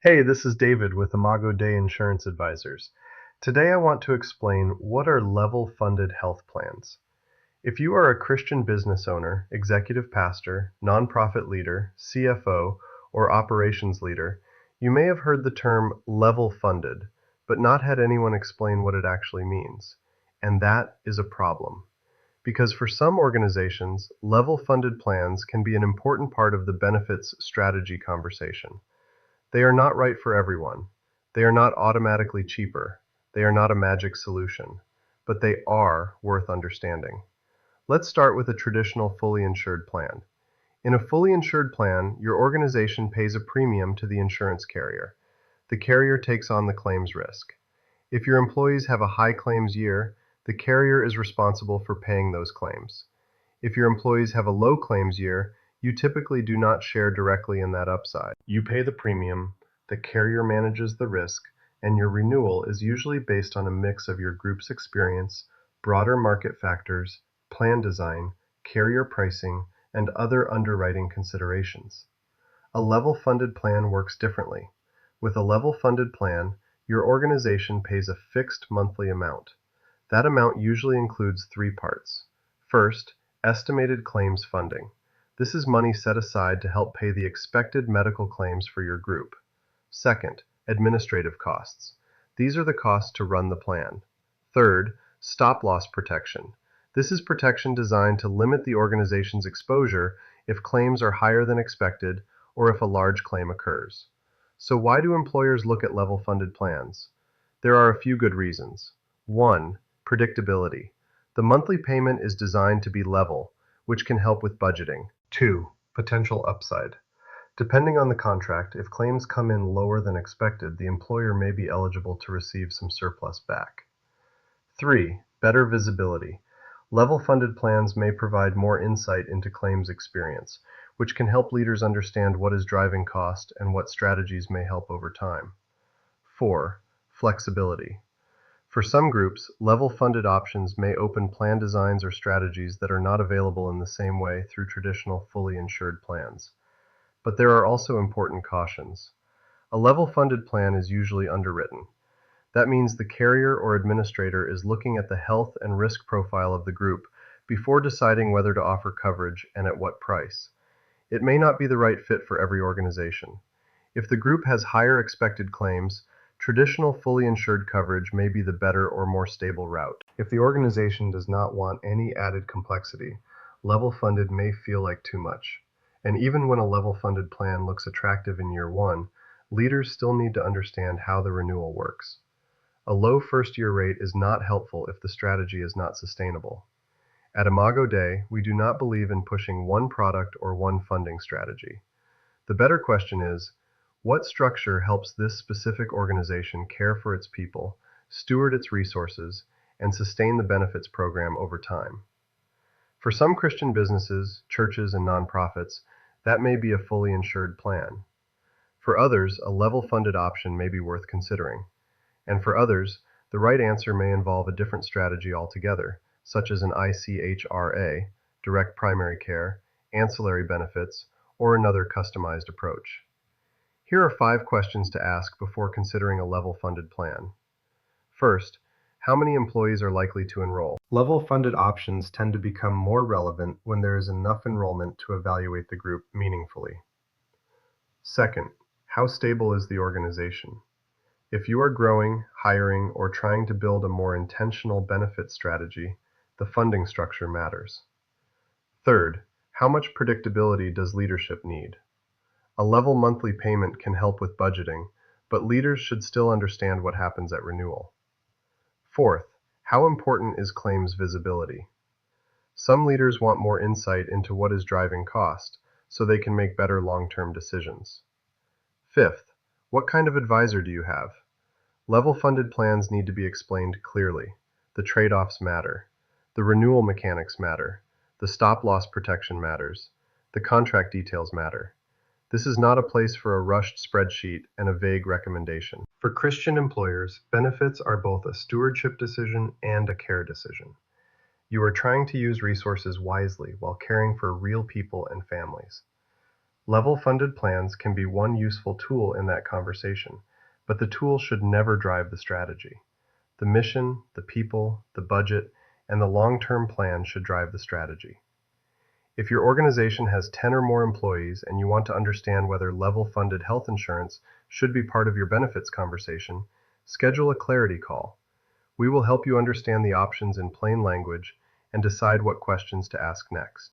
Hey, this is David with Imago Dei Insurance Advisors. Today I want to explain what are level-funded health plans. If you are a Christian business owner, executive pastor, nonprofit leader, CFO, or operations leader, you may have heard the term level-funded, but not had anyone explain what it actually means. And that is a problem. Because for some organizations, level-funded plans can be an important part of the benefits strategy conversation. They are not right for everyone. They are not automatically cheaper. They are not a magic solution. But they are worth understanding. Let's start with a traditional fully insured plan. In a fully insured plan, your organization pays a premium to the insurance carrier. The carrier takes on the claims risk. If your employees have a high claims year, the carrier is responsible for paying those claims. If your employees have a low claims year, you typically do not share directly in that upside. You pay the premium, the carrier manages the risk, and your renewal is usually based on a mix of your group's experience, broader market factors, plan design, carrier pricing, and other underwriting considerations. A level-funded plan works differently. With a level-funded plan, your organization pays a fixed monthly amount. That amount usually includes three parts. First, estimated claims funding. This is money set aside to help pay the expected medical claims for your group. Second, administrative costs. These are the costs to run the plan. Third, stop-loss protection. This is protection designed to limit the organization's exposure if claims are higher than expected or if a large claim occurs. So why do employers look at level-funded plans? There are a few good reasons. 1. Predictability. The monthly payment is designed to be level, which can help with budgeting. 2. Potential upside. Depending on the contract, if claims come in lower than expected, the employer may be eligible to receive some surplus back. 3. Better visibility. Level-funded plans may provide more insight into claims experience, which can help leaders understand what is driving cost and what strategies may help over time. 4. Flexibility. For some groups, level-funded options may open plan designs or strategies that are not available in the same way through traditional fully insured plans. But there are also important cautions. A level-funded plan is usually underwritten. That means the carrier or administrator is looking at the health and risk profile of the group before deciding whether to offer coverage and at what price. It may not be the right fit for every organization. If the group has higher expected claims, traditional fully insured coverage may be the better or more stable route. If the organization does not want any added complexity, level-funded may feel like too much. And even when a level-funded plan looks attractive in year one, leaders still need to understand how the renewal works. A low first-year rate is not helpful if the strategy is not sustainable. At Imago Dei, we do not believe in pushing one product or one funding strategy. The better question is, what structure helps this specific organization care for its people, steward its resources, and sustain the benefits program over time? For some Christian businesses, churches, and nonprofits, that may be a fully insured plan. For others, a level-funded option may be worth considering. And for others, the right answer may involve a different strategy altogether, such as an ICHRA, direct primary care, ancillary benefits, or another customized approach. Here are 5 questions to ask before considering a level-funded plan. First, how many employees are likely to enroll? Level-funded options tend to become more relevant when there is enough enrollment to evaluate the group meaningfully. Second, how stable is the organization? If you are growing, hiring, or trying to build a more intentional benefit strategy, the funding structure matters. Third, how much predictability does leadership need? A level monthly payment can help with budgeting, but leaders should still understand what happens at renewal. Fourth, how important is claims visibility? Some leaders want more insight into what is driving cost, so they can make better long-term decisions. Fifth, what kind of advisor do you have? Level-funded plans need to be explained clearly. The trade-offs matter. The renewal mechanics matter. The stop-loss protection matters. The contract details matter. This is not a place for a rushed spreadsheet and a vague recommendation. For Christian employers, benefits are both a stewardship decision and a care decision. You are trying to use resources wisely while caring for real people and families. Level-funded plans can be one useful tool in that conversation, but the tool should never drive the strategy. The mission, the people, the budget, and the long-term plan should drive the strategy. If your organization has 10 or more employees and you want to understand whether level-funded health insurance should be part of your benefits conversation, schedule a clarity call. We will help you understand the options in plain language and decide what questions to ask next.